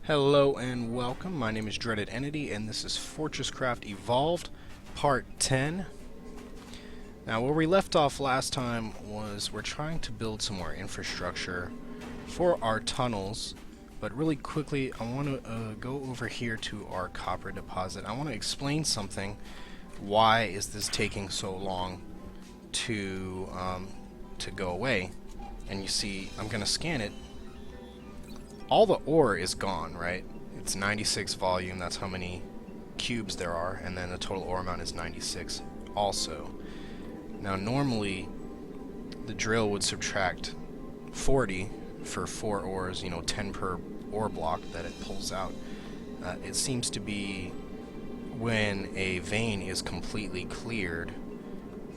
Hello and welcome. My name is DreadedEntity and this is FortressCraft Evolved, Part 10. Now where we left off last time was we're trying to build some more infrastructure for our tunnels, but really quickly I want to go over here to our copper deposit. I want to explain something. Why is this taking so long to go away? And you see, I'm going to scan it. All the ore is gone, right? It's 96 volume, that's how many cubes there are, and then the total ore amount is 96 also. Now normally the drill would subtract 40 for 4 ores, 10 per ore block that it pulls out. It seems to be when a vein is completely cleared,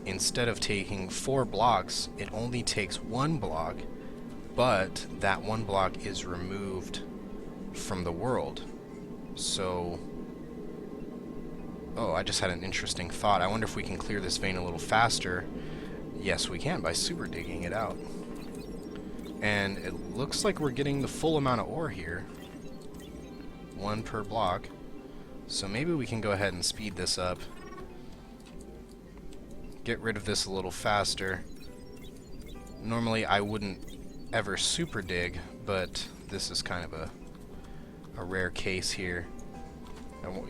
instead of taking 4 blocks, it only takes 1 block, but that 1 block is removed from the world. So, I just had an interesting thought. I wonder if we can clear this vein a little faster. Yes, we can, by super digging it out. And it looks like we're getting the full amount of ore here. 1 per block. So maybe we can go ahead and speed this up. Get rid of this a little faster. Normally I wouldn't ever super dig, but this is kind of a rare case here.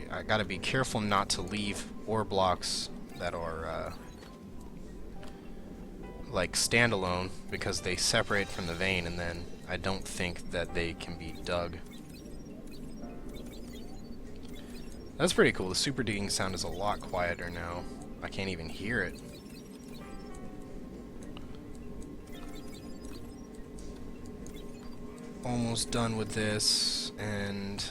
I gotta be careful not to leave ore blocks that are like standalone, because they separate from the vein and then I don't think that they can be dug. That's pretty cool. The super digging sound is a lot quieter now. I can't even hear it. Almost done with this, and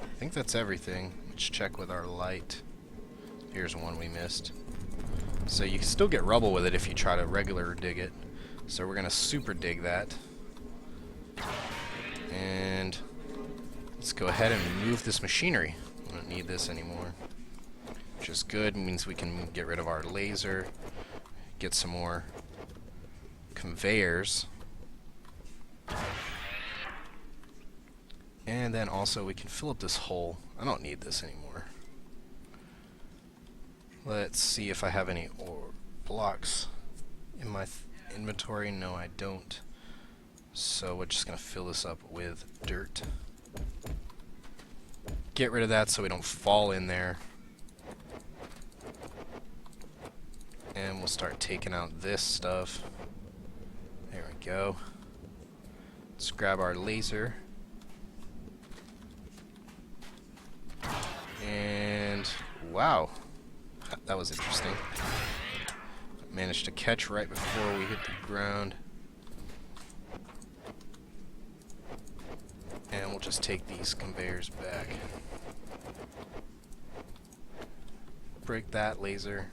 I think that's everything. Let's check with our light. Here's one we missed. So you can still get rubble with it if you try to regular dig it. So we're gonna super dig that. And let's go ahead and remove this machinery. We don't need this anymore. Which is good, means we can get rid of our laser, get some more conveyors. And then also we can fill up this hole. I don't need this anymore. Let's see if I have any ore blocks in my inventory. No, I don't. So we're just going to fill this up with dirt. Get rid of that so we don't fall in there. And we'll start taking out this stuff. There we go. Let's grab our laser. And wow, that was interesting. Managed to catch right before we hit the ground. And we'll just take these conveyors back. Break that laser.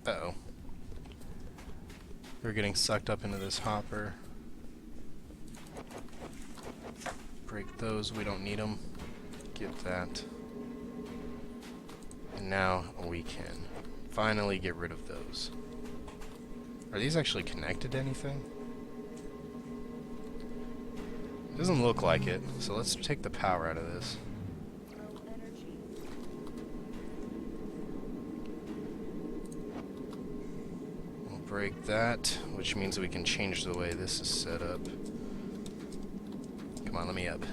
Uh-oh. We're getting sucked up into this hopper. Break those, we don't need them. Get that. And now we can finally get rid of those. Are these actually connected to anything? Doesn't look like it, so let's take the power out of this. We'll break that, which means we can change the way this is set up. Come on, let me up.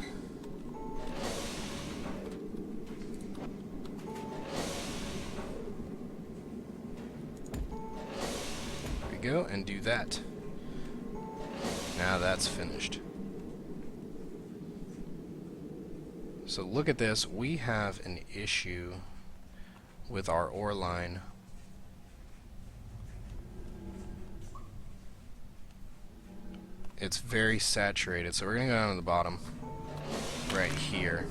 There we go, and do that. Now that's finished. So look at this, we have an issue with our ore line. It's very saturated, so we're going to go down to the bottom, right here.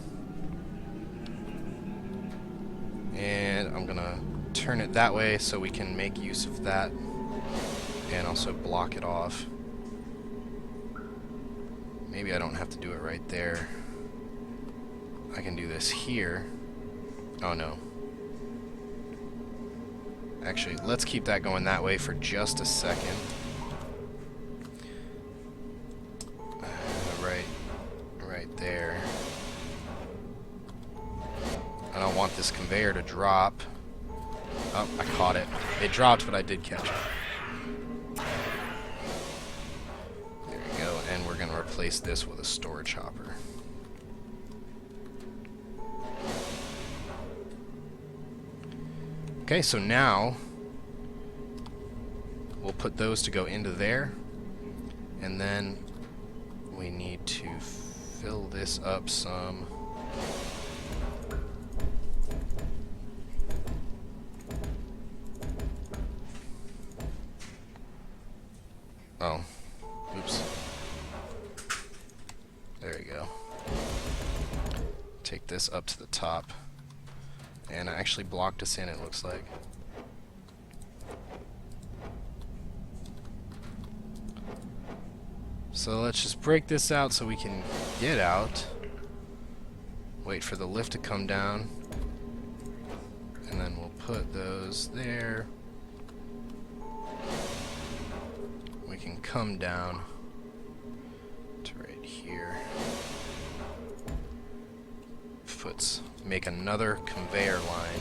And I'm going to turn it that way so we can make use of that and also block it off. Maybe I don't have to do it right there. I can do this here. Oh no. Actually, let's keep that going that way for just a second. this conveyor to drop. Oh, I caught it. It dropped, but I did catch it. There we go, and we're going to replace this with a storage hopper. Okay, so now we'll put those to go into there, and then we need to fill this up some. Oh, oops. There we go. Take this up to the top. And I actually blocked us in, it looks like. So let's just break this out so we can get out. Wait for the lift to come down. And then we'll put those there. We can come down to right here. Make another conveyor line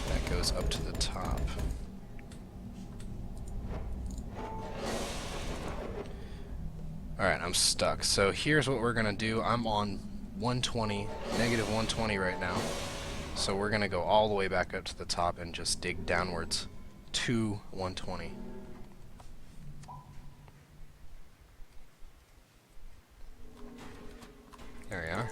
that goes up to the top. Alright, I'm stuck. So here's what we're gonna do. I'm on 120, negative 120 right now. So we're gonna go all the way back up to the top and just dig downwards to 120. There we are.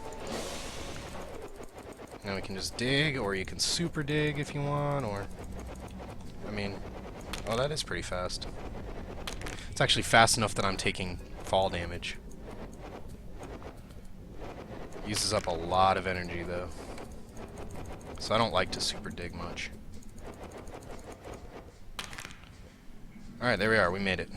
Now we can just dig, or you can super dig if you want, or... I mean... Oh, that is pretty fast. It's actually fast enough that I'm taking fall damage. Uses up a lot of energy, though. So I don't like to super dig much. Alright, there we are. We made it.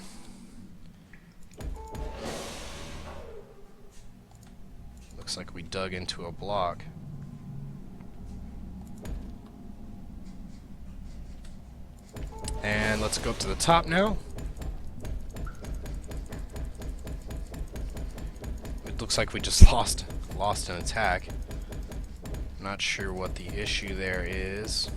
Looks like we dug into a block. And let's go up to the top now. It looks like we just lost an attack. Not sure what the issue there is.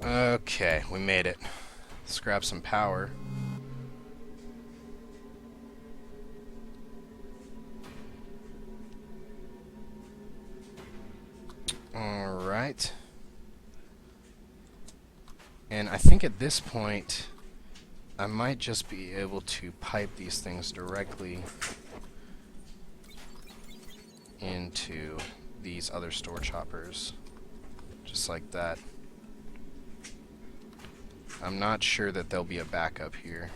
Okay, we made it. Let's grab some power. Alright. And I think at this point, I might just be able to pipe these things directly into these other storage hoppers. Just like that. I'm not sure that there'll be a backup here.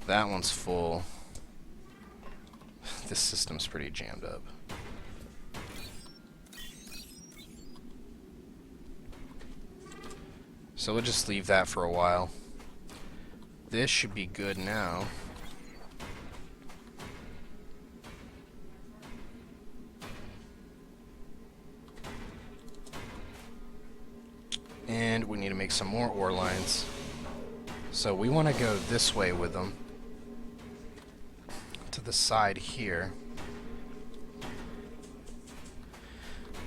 That one's full. This system's pretty jammed up. So we'll just leave that for a while. This should be good now. And we need to make some more ore lines. So we want to go this way with them. To the side here.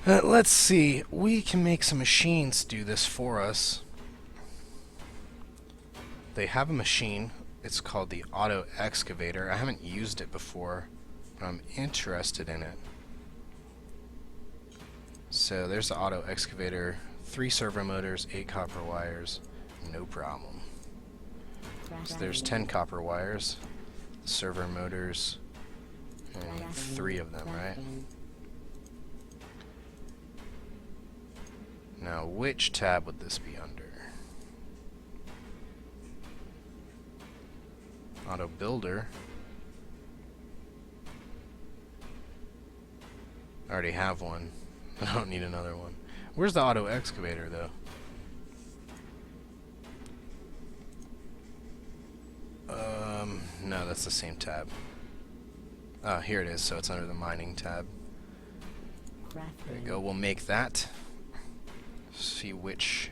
Let's see. We can make some machines do this for us. They have a machine. It's called the auto excavator. I haven't used it before, but I'm interested in it. So there's the auto excavator. 3 servo motors, 8 copper wires, no problem. So there's 10 copper wires, servo motors, I need 3 of them, right? Now, which tab would this be under? Auto builder. I already have one. I don't need another one. Where's the auto excavator, though? No, that's the same tab. Oh, here it is, so it's under the mining tab. There you go, we'll make that. See which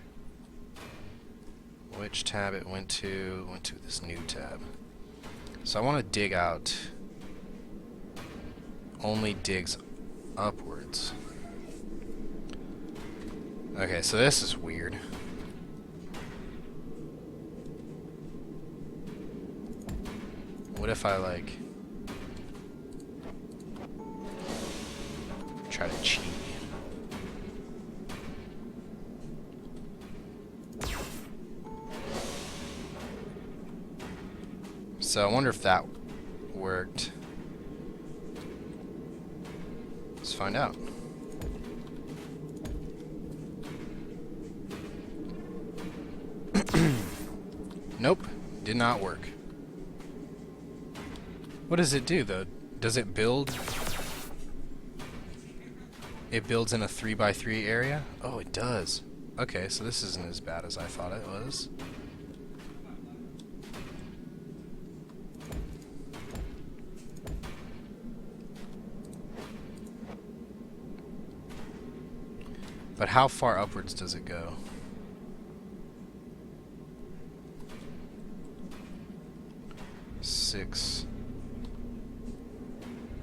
tab it went to. Went to this new tab. So I want to dig out. Only digs upwards. Okay, so this is weird. What if I like try to cheat? So I wonder if that worked. Let's find out. Nope, did not work. What does it do though? Does it build? It builds in a 3x3 area? Oh, it does. Okay, so this isn't as bad as I thought it was. But how far upwards does it go? Six.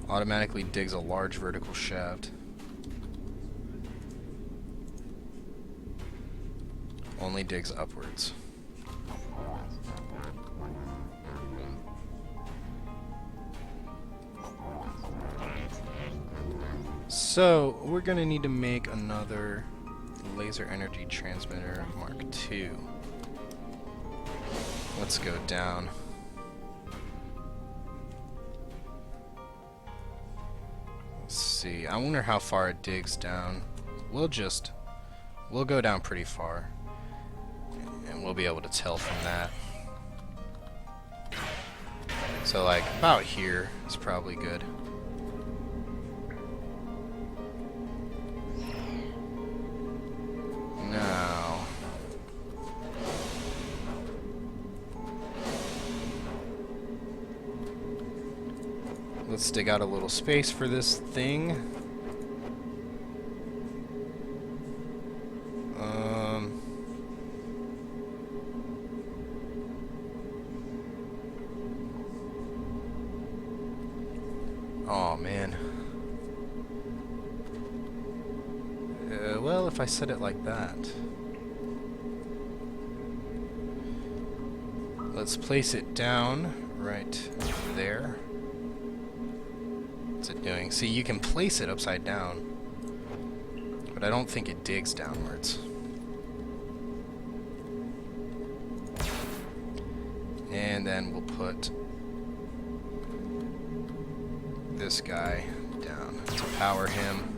Automatically digs a large vertical shaft. Only digs upwards. So, we're gonna need to make another laser energy transmitter Mark II. Let's go down. Let's see, I wonder how far it digs down. We'll go down pretty far. And we'll be able to tell from that. So like, about here is probably good. Now, let's dig out a little space for this thing. Oh man. Well, if I set it like that. Let's place it down right there. What's it doing? See, you can place it upside down, but I don't think it digs downwards. And then we'll put this guy down to power him.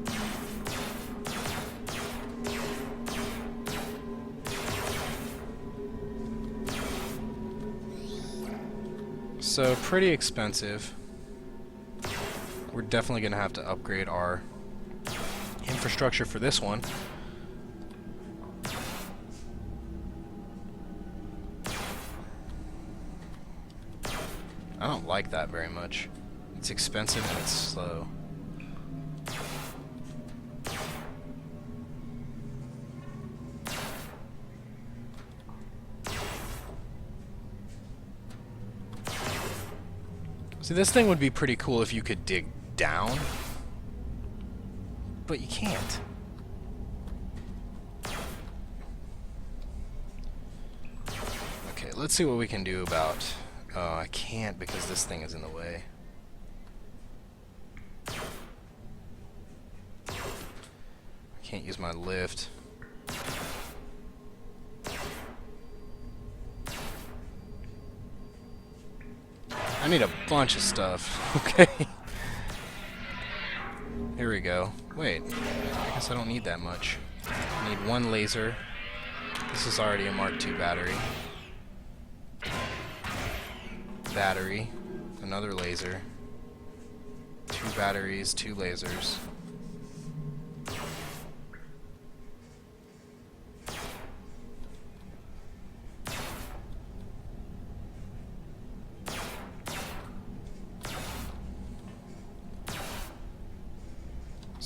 So pretty expensive. We're definitely going to have to upgrade our infrastructure for this one. I don't like that very much. It's expensive and it's slow. See, this thing would be pretty cool if you could dig down, but you can't. Okay, let's see what we can do about... Oh, I can't because this thing is in the way. I can't use my lift. I need a bunch of stuff. Okay. Here we go. Wait, I guess I don't need that much. I need one laser. This is already a Mark II battery. Battery, another laser, 2 batteries, 2 lasers.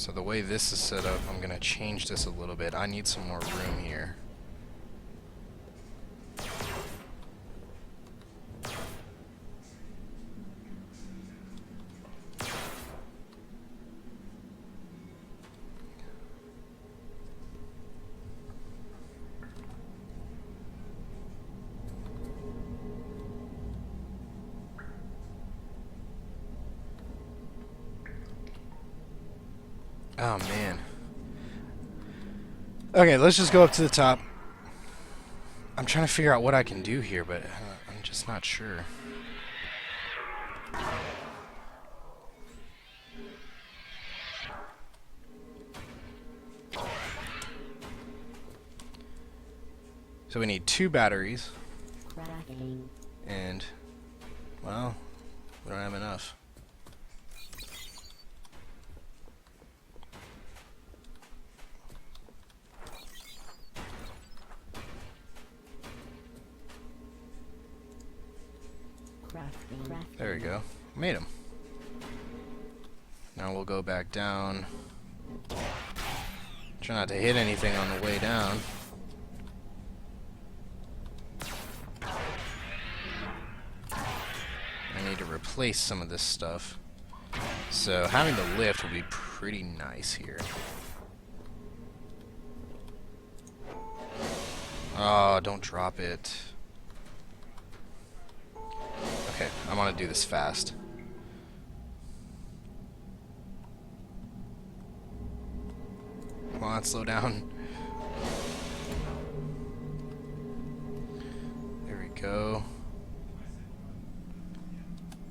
So the way this is set up, I'm gonna change this a little bit. I need some more room here. Oh man. Okay, let's just go up to the top. I'm trying to figure out what I can do here, but I'm just not sure. So we need 2 batteries. And, well, we don't have enough. There we go. Made them. Now we'll go back down. Try not to hit anything on the way down. I need to replace some of this stuff. So having the lift will be pretty nice here. Oh, don't drop it. Okay, I want to do this fast. Come on, slow down. There we go.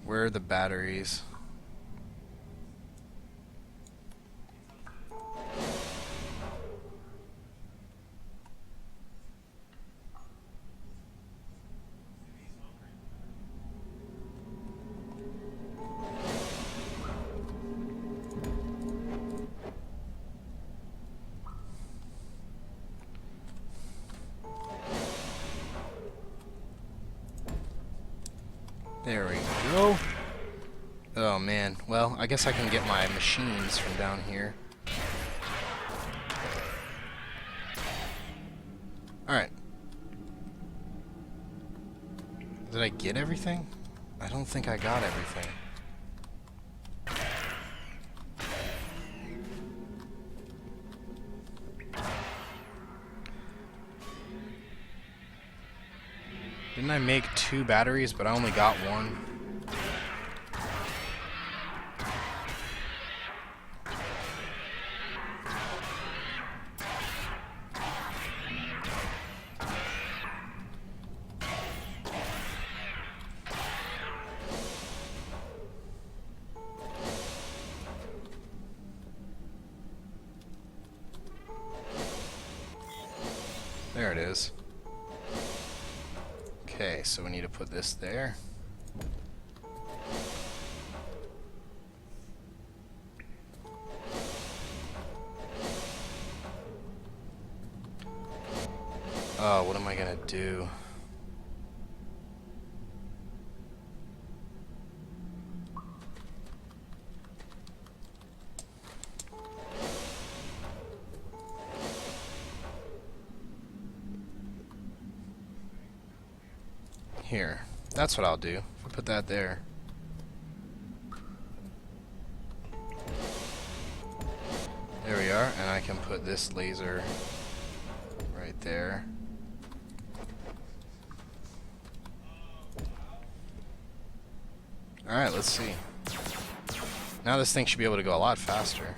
Where are the batteries? There we go. Oh man, well, I guess I can get my machines from down here. Alright. Did I get everything? I don't think I got everything. Didn't I make 2 batteries, but I only got 1? There it is. Okay, so we need to put this there. Oh, what am I gonna do? Here, that's what I'll do. I'll put that there. There we are, and I can put this laser right there. Alright, let's see. Now this thing should be able to go a lot faster.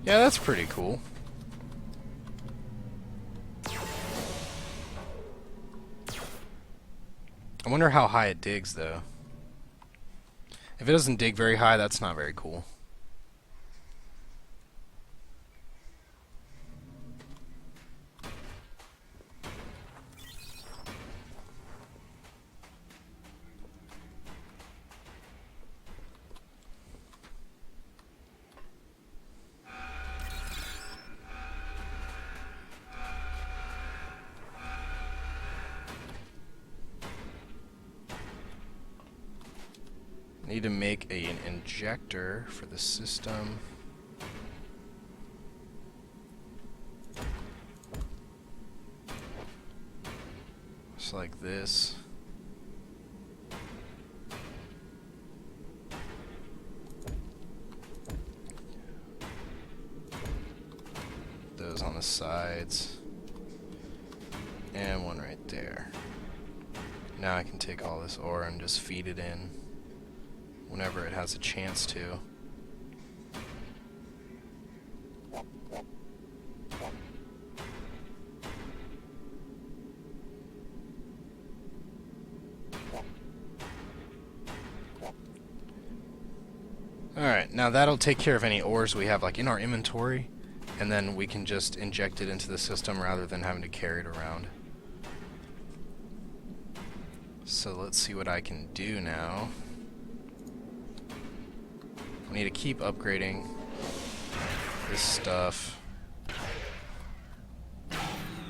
Yeah, that's pretty cool. I wonder how high it digs, though. If it doesn't dig very high, that's not very cool. need to make an injector for the system. Just like this. Those on the sides. And one right there. Now I can take all this ore and just feed it in whenever it has a chance to. Alright, now that'll take care of any ores we have like in our inventory, and then we can just inject it into the system rather than having to carry it around. So let's see what I can do now. I need to keep upgrading this stuff.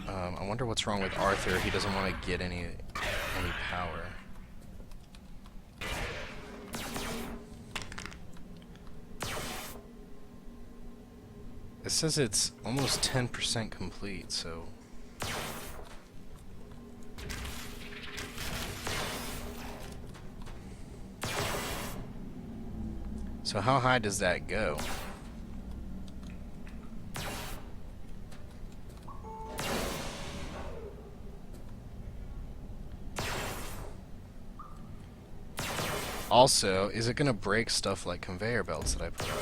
I wonder what's wrong with Arthur. He doesn't want to get any power. It says it's almost 10% complete, so... So how high does that go? Also, is it going to break stuff like conveyor belts that I put up?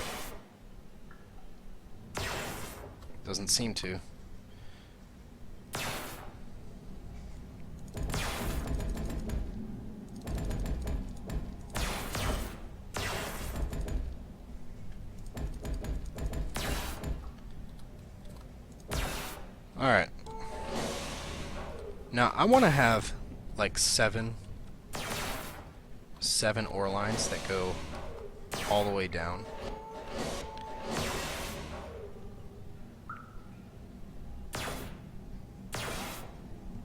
Doesn't seem to. Alright. Now, I want to have like seven ore lines that go all the way down.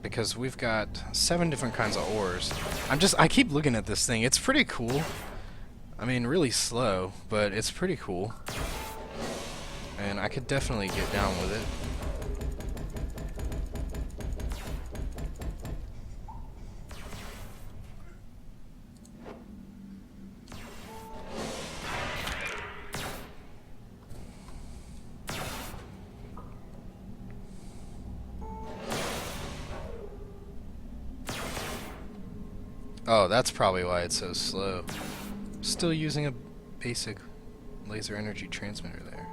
Because we've got 7 different kinds of ores. I keep looking at this thing. It's pretty cool. I mean, really slow, but it's pretty cool. And I could definitely get down with it. Oh, that's probably why it's so slow. Still using a basic laser energy transmitter there.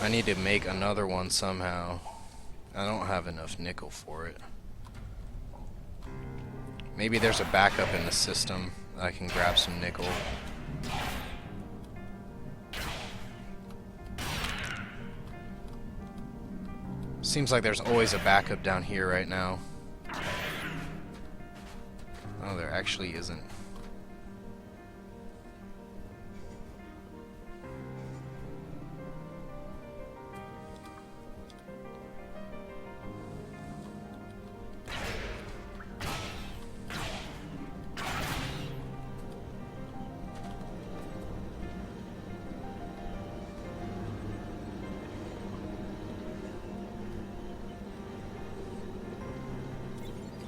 I need to make another one somehow. I don't have enough nickel for it. Maybe there's a backup in the system. I can grab some nickel. Seems like there's always a backup down here right now. Oh, there actually isn't.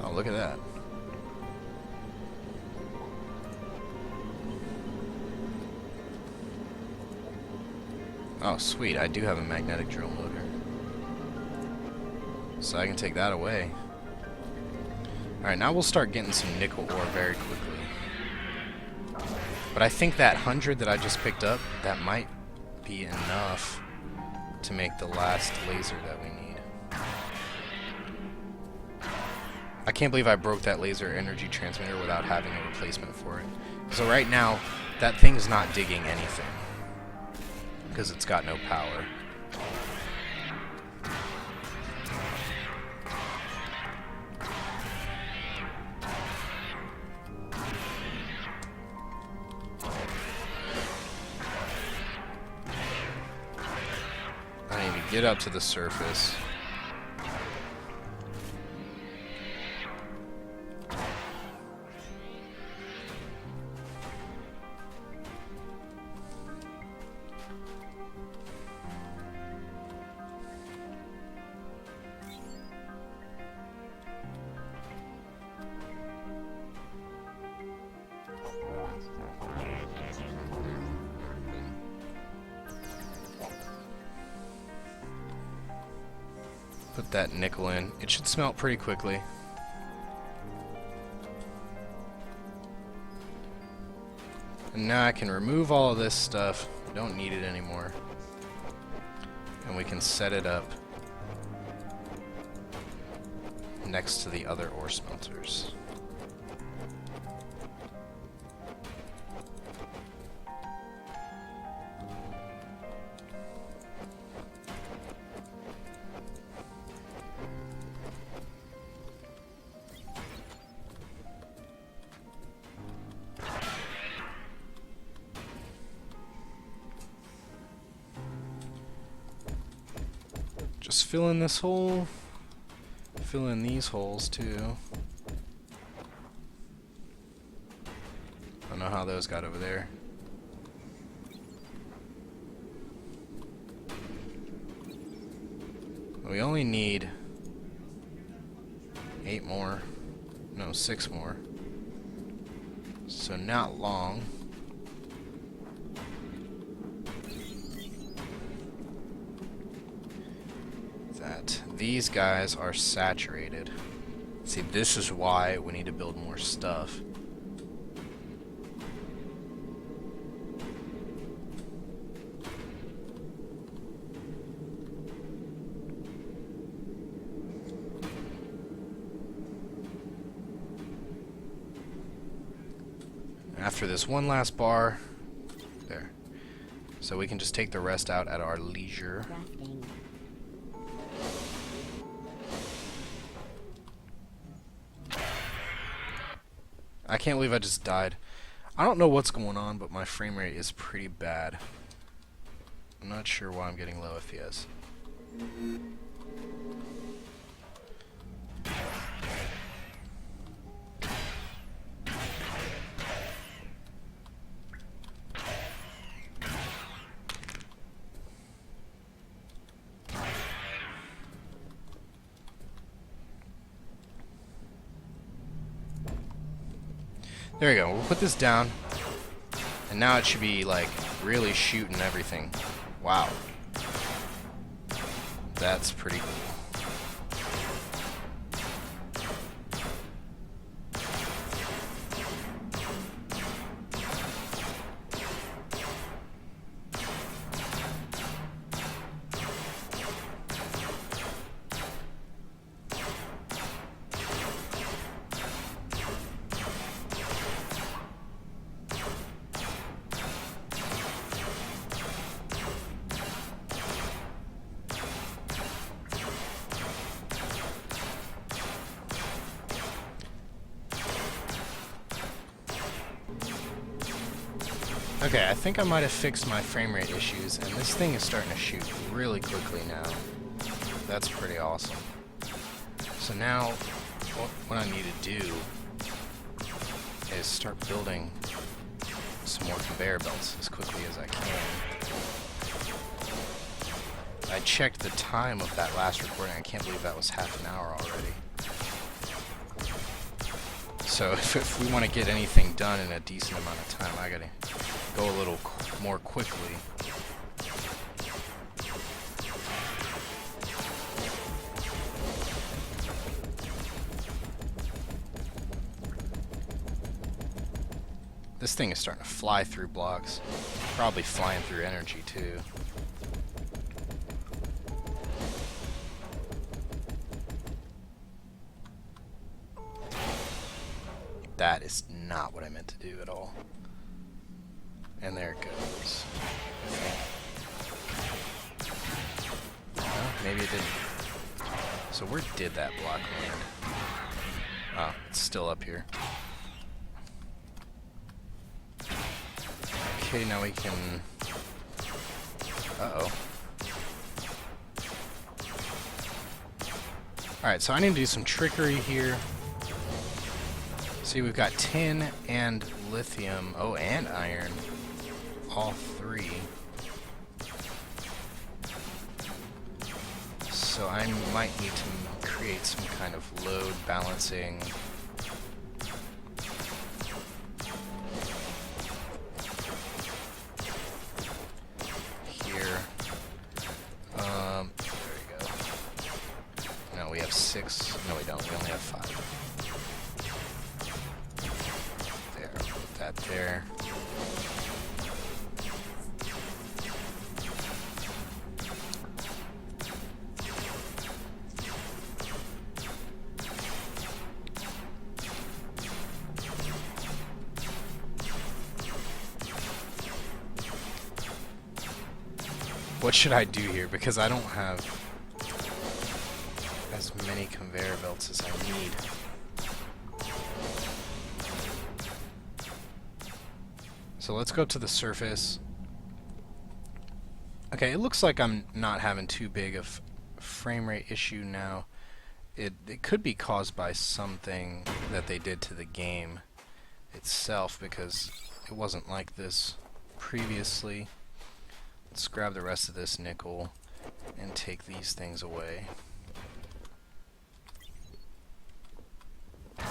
Oh, look at that. Oh, sweet, I do have a magnetic drill motor. So I can take that away. Alright, now we'll start getting some nickel ore very quickly. But I think that 100 that I just picked up, that might be enough to make the last laser that we need. I can't believe I broke that laser energy transmitter without having a replacement for it. So right now, that thing's not digging anything, because it's got no power. I need to get up to the surface. Put that nickel in. It should smelt pretty quickly. And now I can remove all of this stuff. We don't need it anymore. And we can set it up next to the other ore smelters. Just fill in this hole. Fill in these holes too. I don't know how those got over there. We only need 8 more. No, 6 more. So not long. These guys are saturated. See, this is why we need to build more stuff. After this one last bar, there. So we can just take the rest out at our leisure. I can't believe I just died. I don't know what's going on, but my frame rate is pretty bad. I'm not sure why I'm getting low FPS. There we go. We'll put this down. And now it should be, like, really shooting everything. Wow. That's pretty cool. Okay, I think I might have fixed my frame rate issues, and this thing is starting to shoot really quickly now. That's pretty awesome. So now, what I need to do is start building some more conveyor belts as quickly as I can. I checked the time of that last recording. I can't believe that was half an hour already. So if we want to get anything done in a decent amount of time, I gotta go a little more quickly. This thing is starting to fly through blocks. Probably flying through energy too. That is not what I meant to do at all. And there it goes. Well, maybe it didn't. So where did that block land? Oh, it's still up here. Okay, now we can... Uh-oh. Alright, so I need to do some trickery here. See, we've got tin and lithium. Oh, and iron. All three. So I might need to create some kind of load balancing. Here. There we go. what should I do here? Because I don't have as many conveyor belts as I need. So let's go to the surface. Okay, it looks like I'm not having too big of a frame rate issue now. It could be caused by something that they did to the game itself, because it wasn't like this previously. Let's grab the rest of this nickel and take these things away. I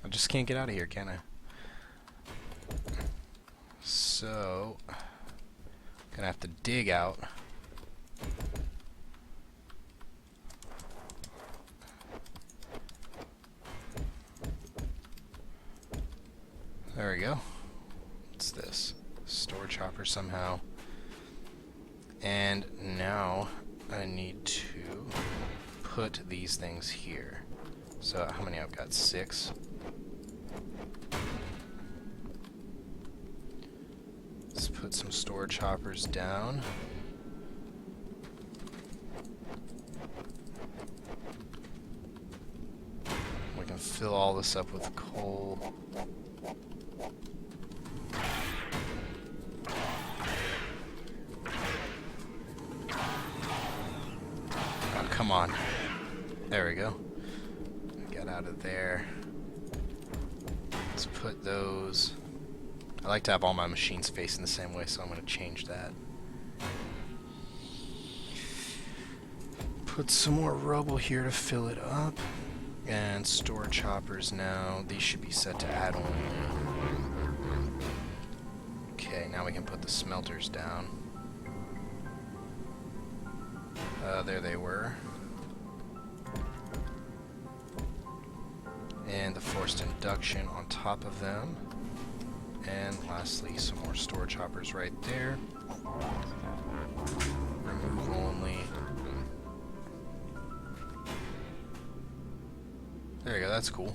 just can't get out of here, can I? So, gonna have to dig out. There we go. What's this? Storage hopper somehow. And now I need to put these things here. So how many I've got? 6. Let's put some storage hoppers down. We can fill all this up with coal. Oh, come on. There we go. Get out of there. Let's put those... I like to have all my machines facing the same way, so I'm going to change that. Put some more rubble here to fill it up. And storage hoppers now. These should be set to add only. Okay, now we can put the smelters down. There they were. And the forced induction on top of them. And lastly, some more storage hoppers right there. Remove only. There you go, that's cool.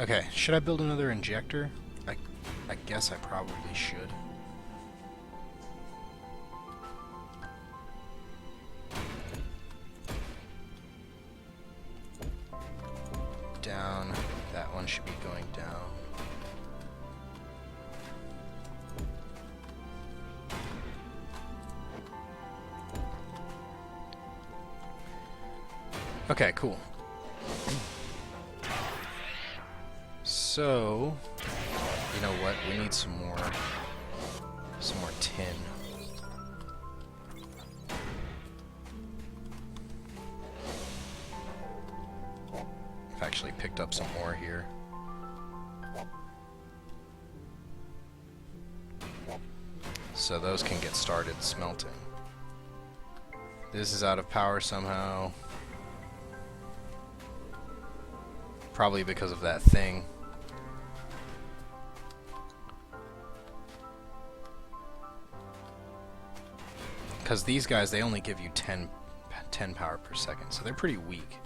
Okay, should I build another injector? I guess I probably should. Down. That one should be going down. Okay, cool. So, you know what? We need some more tin. I've actually picked up some more here. So those can get started smelting. This is out of power somehow. Probably because of that thing. Because these guys, they only give you 10 power per second, so they're pretty weak.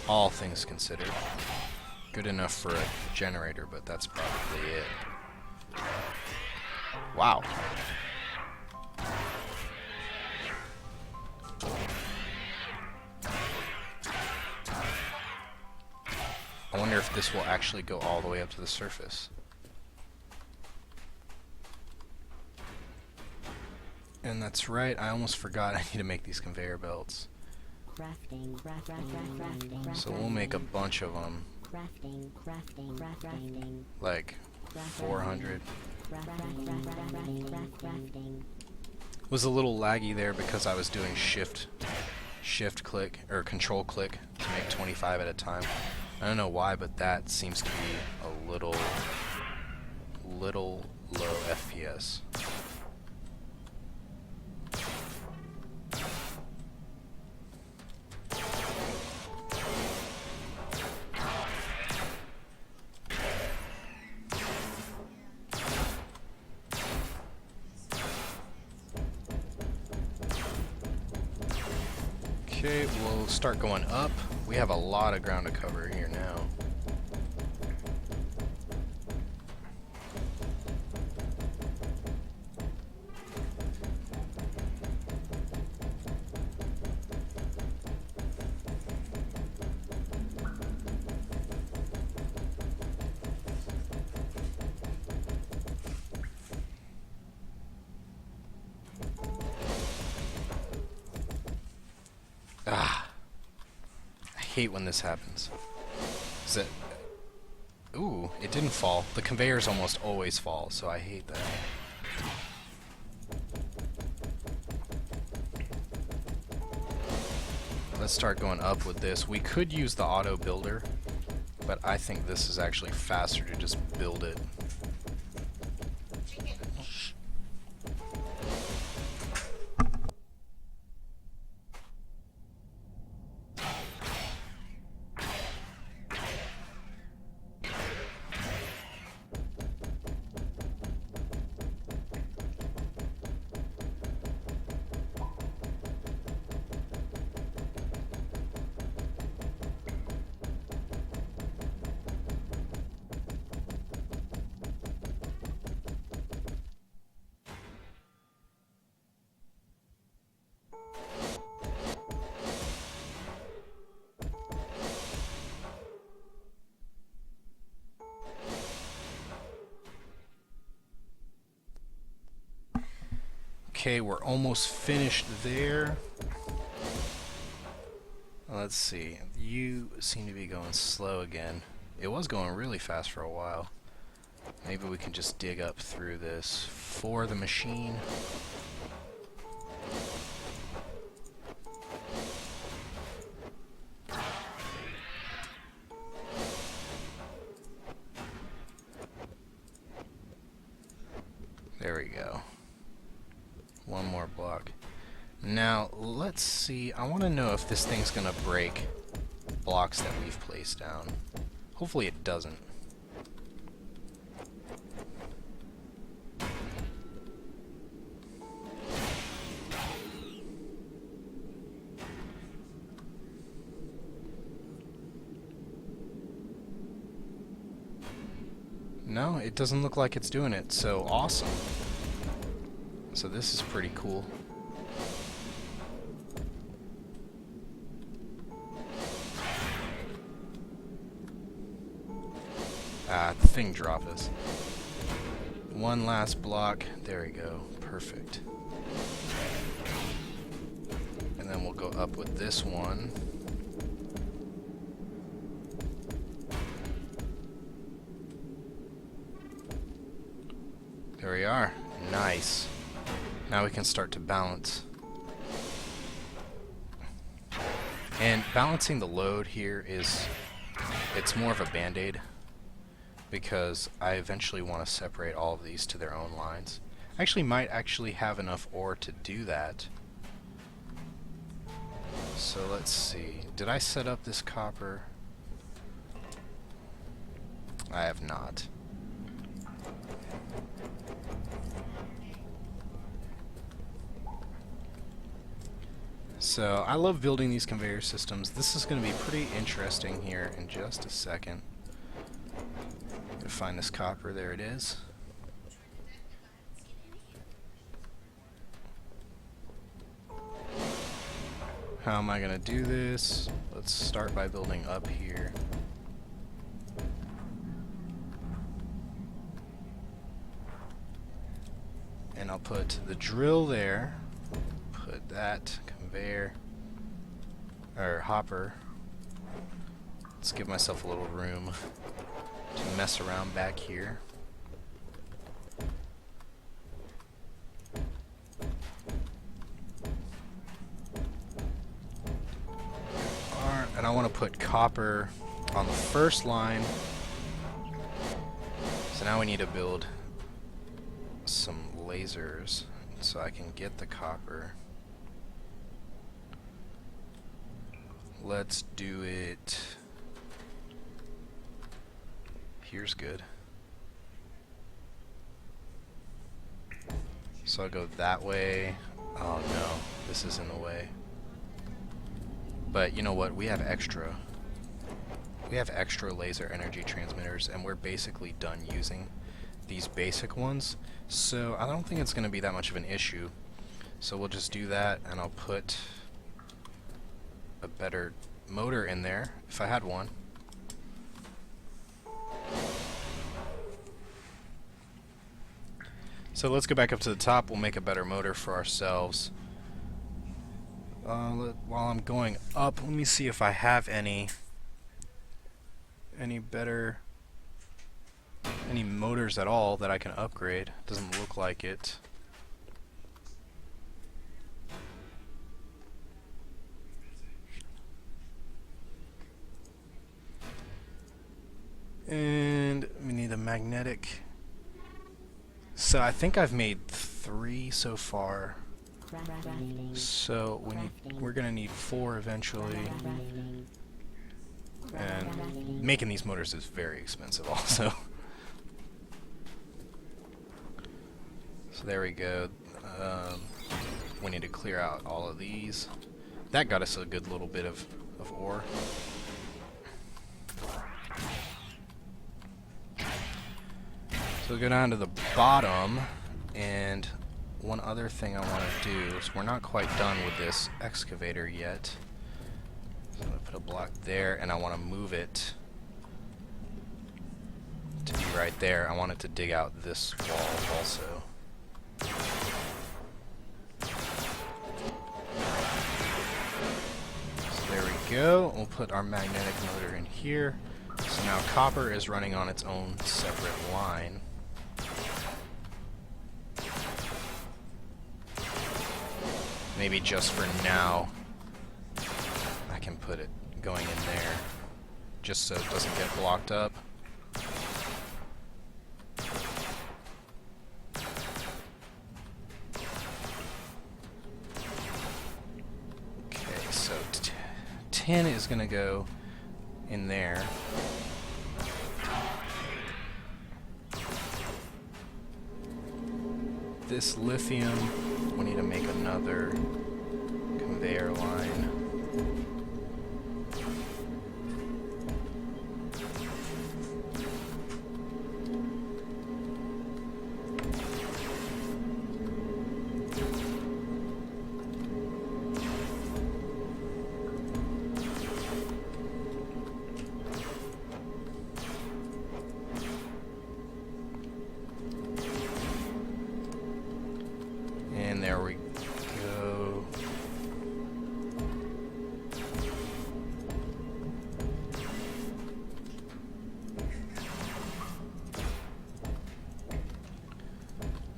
All things considered. Good enough for a generator, but that's probably it. Wow. I wonder if this will actually go all the way up to the surface. And that's right, I almost forgot I need to make these conveyor belts. So we'll make a bunch of them. Like 400. Was a little laggy there because I was doing shift click or control click to make 25 at a time. I don't know why, but that seems to be a little low FPS. Okay, we'll start going up. We have a lot of ground to cover here now. Ah, I hate when this happens. Is it? Ooh, it didn't fall. The conveyors almost always fall, so I hate that. Let's start going up with this. We could use the auto builder, but I think this is actually faster to just build it. Okay, we're almost finished there. Let's see. You seem to be going slow again. It was going really fast for a while. Maybe we can just dig up through this for the machine. There we go. One more block. Now, let's see. I want to know if this thing's going to break blocks that we've placed down. Hopefully it doesn't. No, it doesn't look like it's doing it, so awesome. So this is pretty cool. Ah, the thing dropped us. One last block. There we go. Perfect. And then we'll go up with this one. There we are. Nice. Now we can start to balance. And balancing the load here is, it's more of a band-aid, because I eventually want to separate all of these to their own lines. I actually might have enough ore to do that. So let's see. Did I set up this copper? I have not. So I love building these conveyor systems. This is going to be pretty interesting here in just a second. Gonna find this copper. There it is. How am I going to do this? Let's start by building up here. And I'll put the drill there. Put that conveyor, or hopper. Let's give myself a little room to mess around back here. And I want to put copper on the first line. So now we need to build some lasers so I can get the copper. Let's do it. Here's good. So I'll go that way. Oh no, this is in the way. But you know what? We have extra. We have extra laser energy transmitters, and we're basically done using these basic ones. So I don't think it's going to be that much of an issue. So we'll just do that, and I'll put a better motor in there, if I had one. So let's go back up to the top. We'll make a better motor for ourselves. While I'm going up, let me see if I have any motors at all that I can upgrade. Doesn't look like it. And we need a magnetic. So I think I've made 3 so far. So we're gonna need 4 eventually. And making these motors is very expensive also. So there we go. We need to clear out all of these. That got us a good little bit of ore. So we'll go down to the bottom, and one other thing I want to do is we're not quite done with this excavator yet. So I'm going to put a block there, and I want to move it to be right there. I want it to dig out this wall also. So there we go. We'll put our magnetic motor in here. So now copper is running on its own separate line. Maybe just for now, I can put it going in there, just so it doesn't get blocked up. Okay, so tin is going to go in there. This lithium, we need to make another conveyor line. And there we go.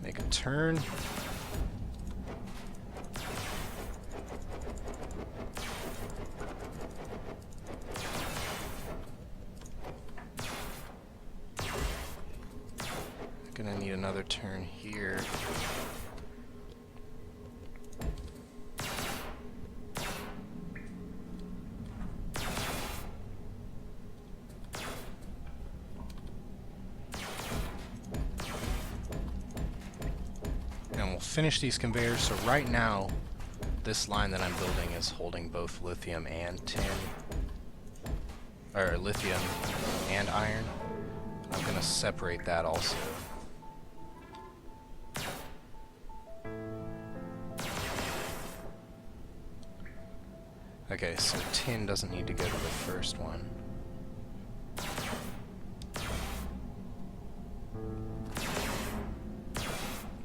Make a turn. Gonna need another turn here. Finish these conveyors. So right now this line that I'm building is holding both lithium and tin, or lithium and iron. I'm gonna separate that also. Okay, so tin doesn't need to go to the first one.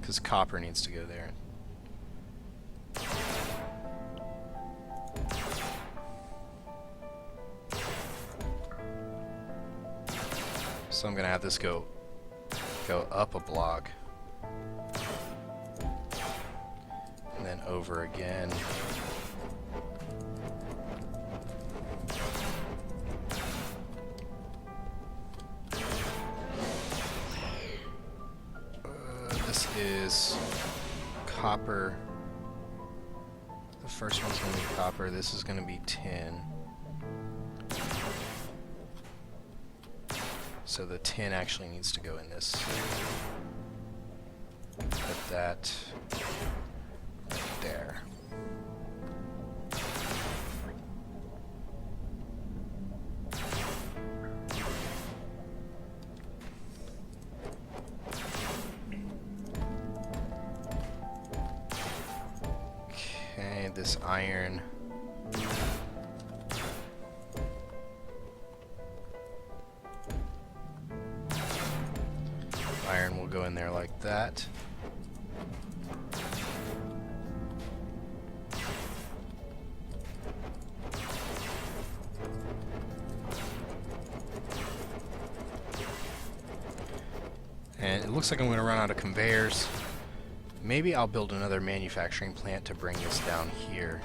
Because copper needs to go there. So I'm gonna have this go up a block and then over again. This is copper. The first one's gonna be copper. This is gonna be tin. So the tin actually needs to go in this. Put that right there. need this iron. Iron will go in there like that. And it looks like I'm going to run out of conveyors. Maybe I'll build another manufacturing plant to bring this down here.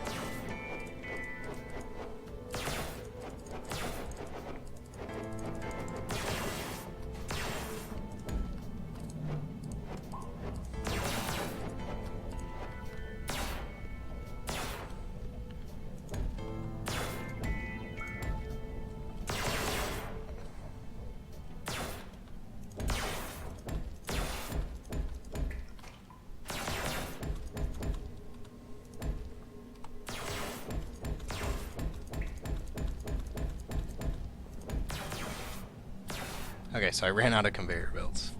Okay, so I ran out of conveyor belts.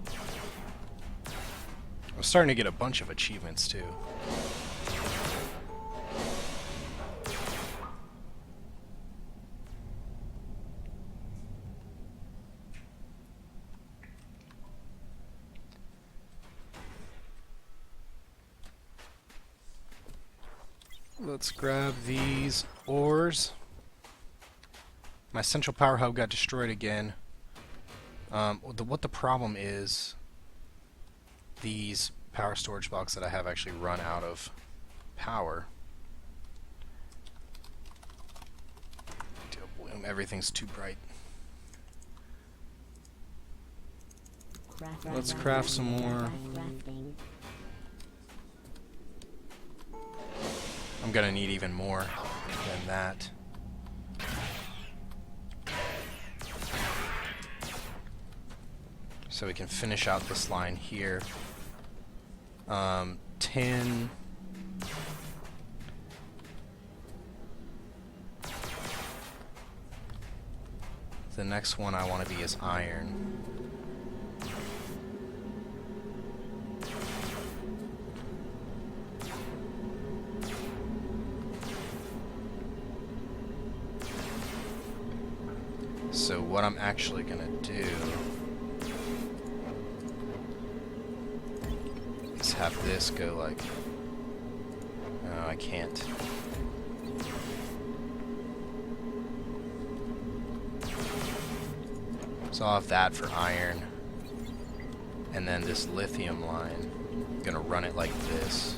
I'm starting to get a bunch of achievements too. Let's grab these ores. My central power hub got destroyed again. What the problem is, these power storage blocks that I have actually run out of power. Boom, everything's too bright. Let's craft some more. I'm gonna need even more than that. So we can finish out this line here. 10. The next one I want to be is iron. So what I'm actually gonna do is have this go like... No, I can't. So I'll have that for iron. And then this lithium line, I'm gonna run it like this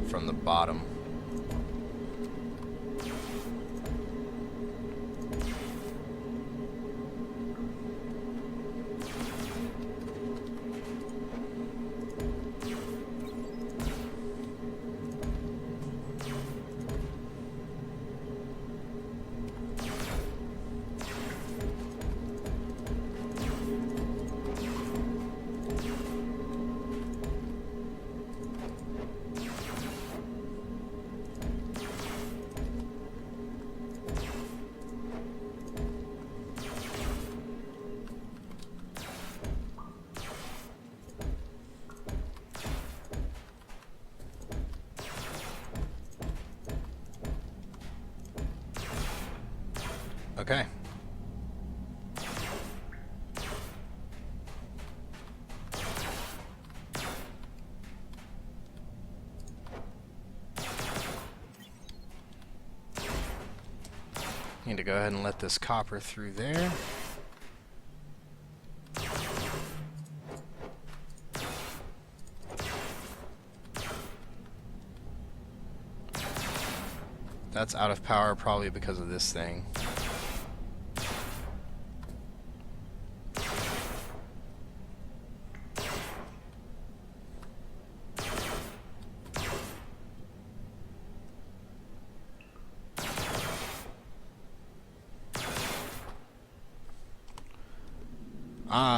from the bottom. Okay. Need to go ahead and let this copper through there. That's out of power probably because of this thing.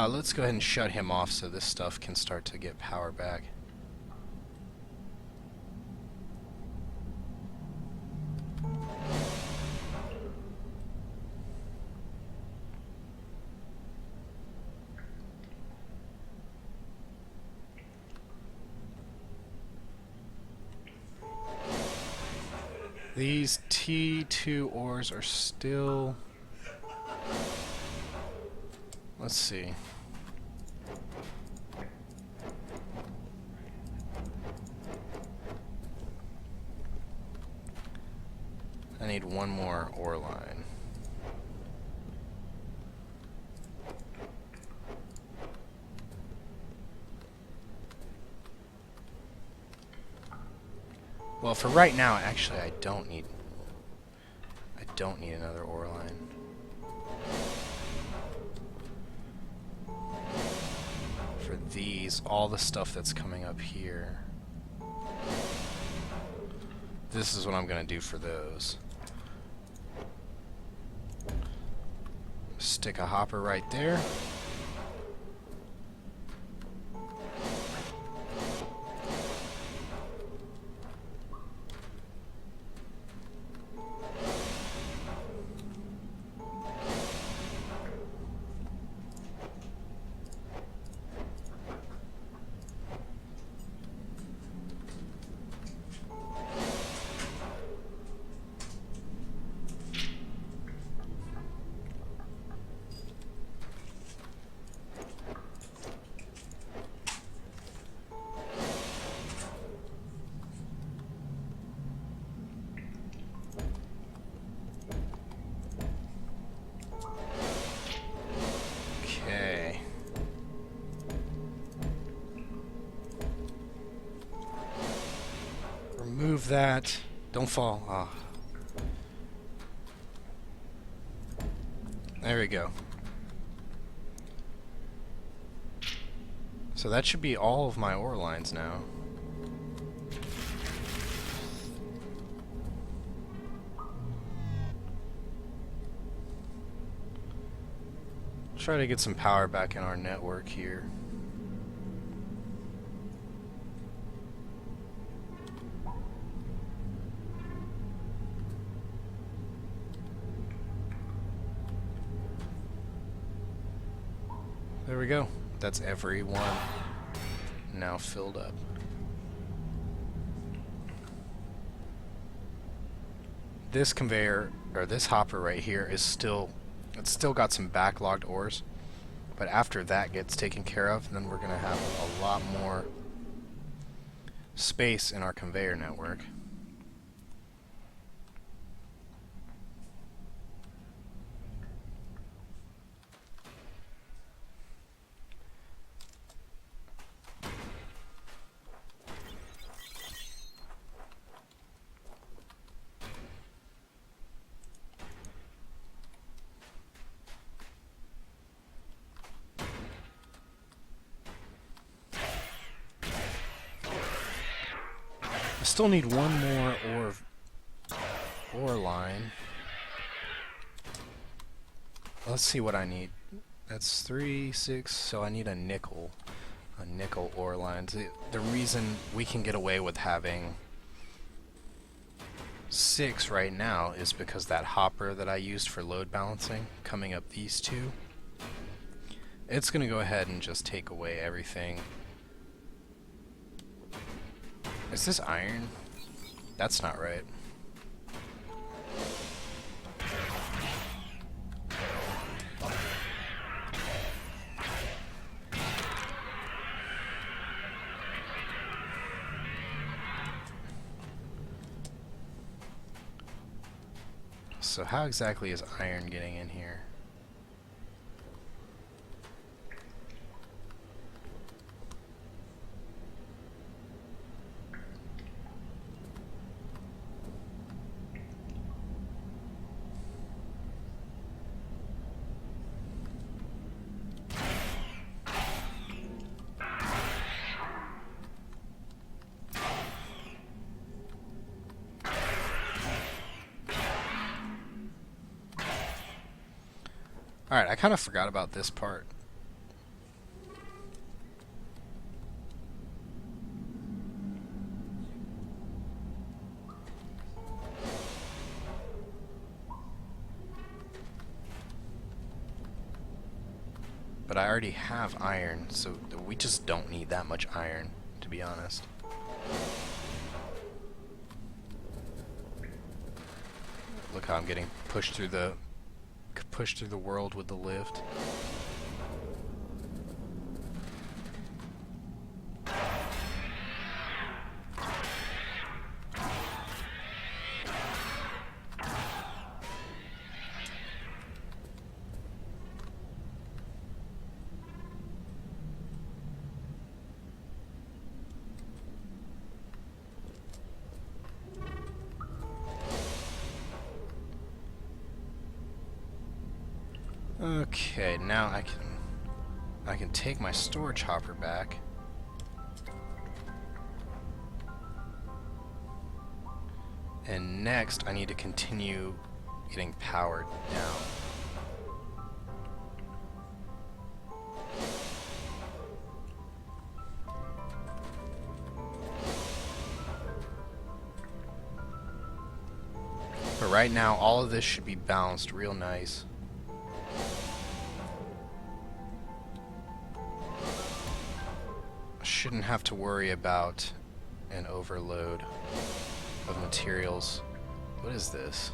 Let's go ahead and shut him off so this stuff can start to get power back. These T2 ores are still... Let's see. I need one more ore line. Well, for right now, actually, I don't need another ore line. For these, all the stuff that's coming up here. This is what I'm gonna do for those. Stick a hopper right there. Remove that. Don't fall. Ah. There we go. So that should be all of my ore lines now. Try to get some power back in our network here. There we go. That's every one now filled up. This conveyor, or this hopper right here, is still, it's still got some backlogged ores. But after that gets taken care of, then we're going to have a lot more space in our conveyor network. Still need one more ore line. Let's see what I need. That's 3, 6, so I need a nickel ore line. The reason we can get away with having 6 right now is because that hopper that I used for load balancing, coming up these two, it's gonna go ahead and just take away everything. Is this iron? That's not right. So how exactly is iron getting in here? Alright, I kind of forgot about this part. But I already have iron, so we just don't need that much iron, to be honest. I'm getting pushed through the world with the lift. Okay, now I can take my storage hopper back. And next I need to continue getting powered down. But right now all of this should be balanced real nice. Shouldn't have to worry about an overload of materials. What is this?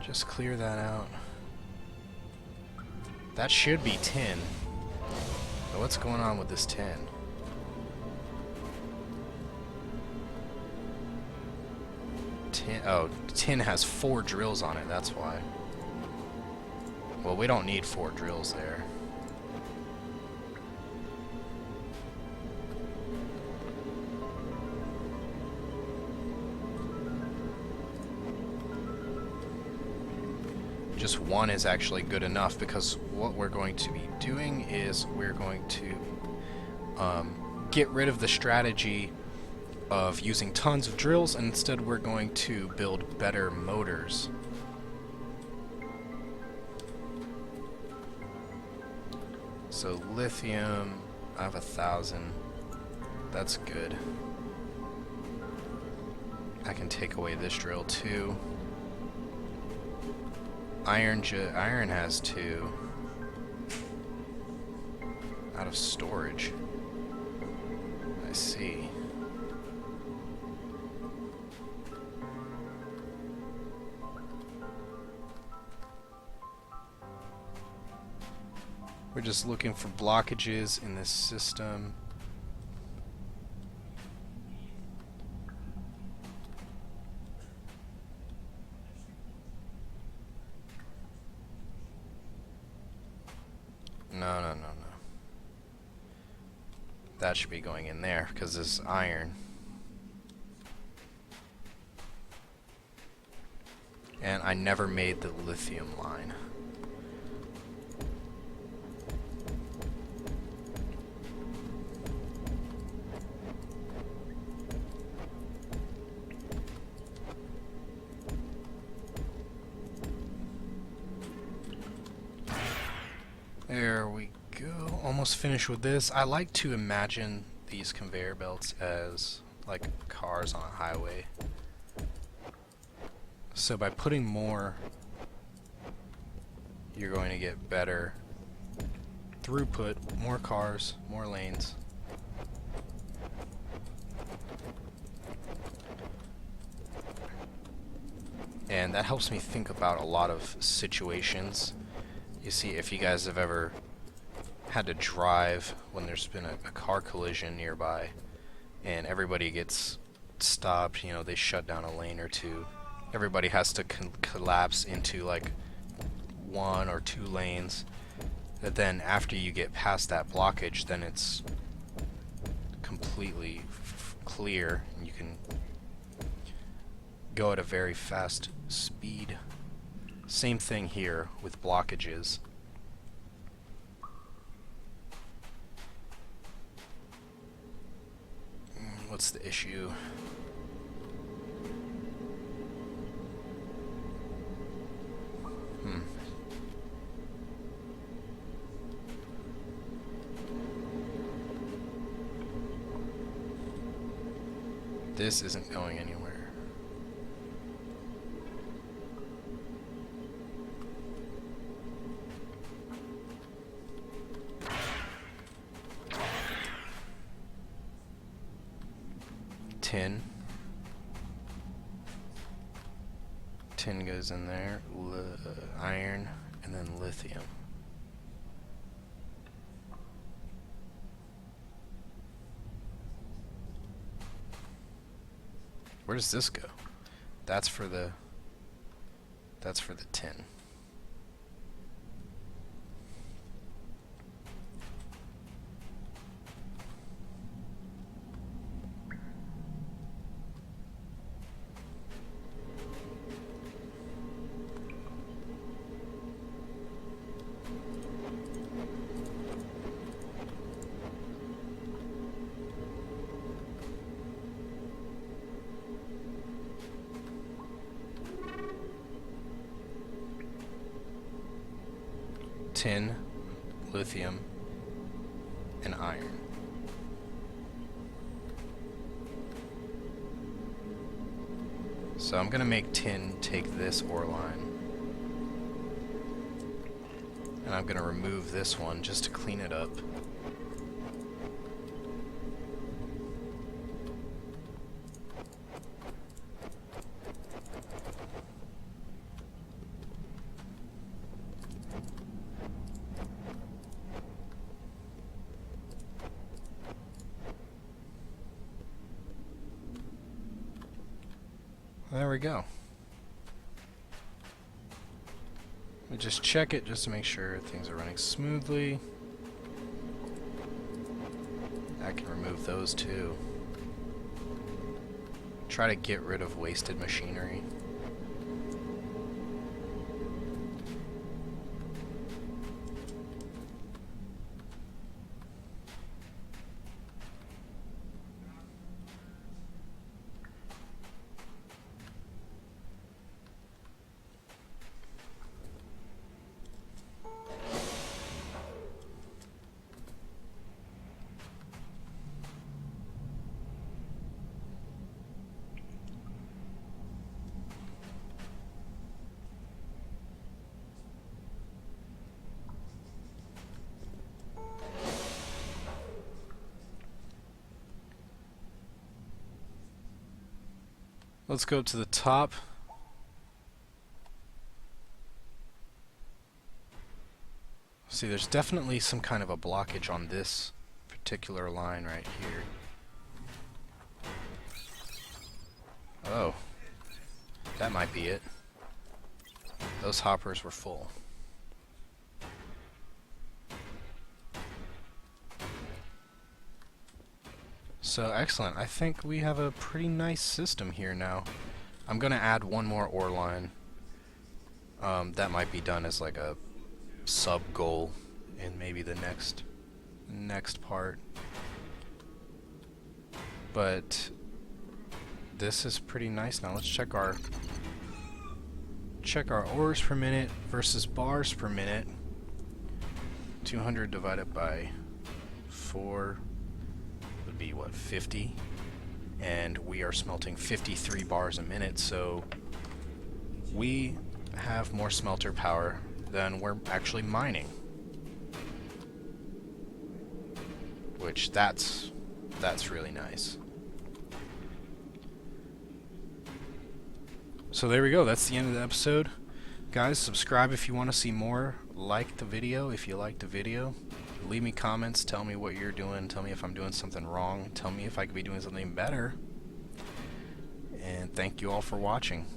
Just clear that out. That should be tin. But what's going on with this tin? Oh, tin has 4 drills on it, that's why. Well, we don't need 4 drills there. Just 1 is actually good enough, because what we're going to be doing is we're going to get rid of the strategy of using tons of drills, and instead we're going to build better motors. So lithium, I have 1,000. That's good. I can take away this drill too. Iron has 2. Out of storage. I see. We're just looking for blockages in this system. No. That should be going in there, because this is iron. And I never made the lithium line. There we go. Almost finished with this. I like to imagine these conveyor belts as like cars on a highway. So by putting more, you're going to get better throughput, more cars, more lanes. And that helps me think about a lot of situations. You see, if you guys have ever had to drive when there's been a car collision nearby and everybody gets stopped, you know, they shut down a lane or two. Everybody has to collapse into like 1 or 2 lanes. But then after you get past that blockage, then it's completely clear and you can go at a very fast speed. Same thing here with blockages. What's the issue? This isn't going anywhere. tin. Tin goes in there, iron, and then lithium. Where does this go? That's for the tin. Tin, lithium, and iron. So I'm gonna make tin take this ore line. And I'm gonna remove this one just to clean it up. There we go. We just check it just to make sure things are running smoothly. I can remove those too. Try to get rid of wasted machinery. Let's go up to the top. See, there's definitely some kind of a blockage on this particular line right here. Oh, that might be it. Those hoppers were full. So excellent. I think we have a pretty nice system here now. I'm gonna add one more ore line. That might be done as like a sub goal in maybe the next part. But this is pretty nice now. Let's check our ores per minute versus bars per minute. 200 divided by 4 would be what, 50? And we are smelting 53 bars a minute, so we have more smelter power than we're actually mining. Which that's really nice. So there we go, that's the end of the episode. Guys, subscribe if you want to see more. Like the video if you liked the video. Leave me comments, tell me what you're doing, tell me if I'm doing something wrong, tell me if I could be doing something better. And thank you all for watching.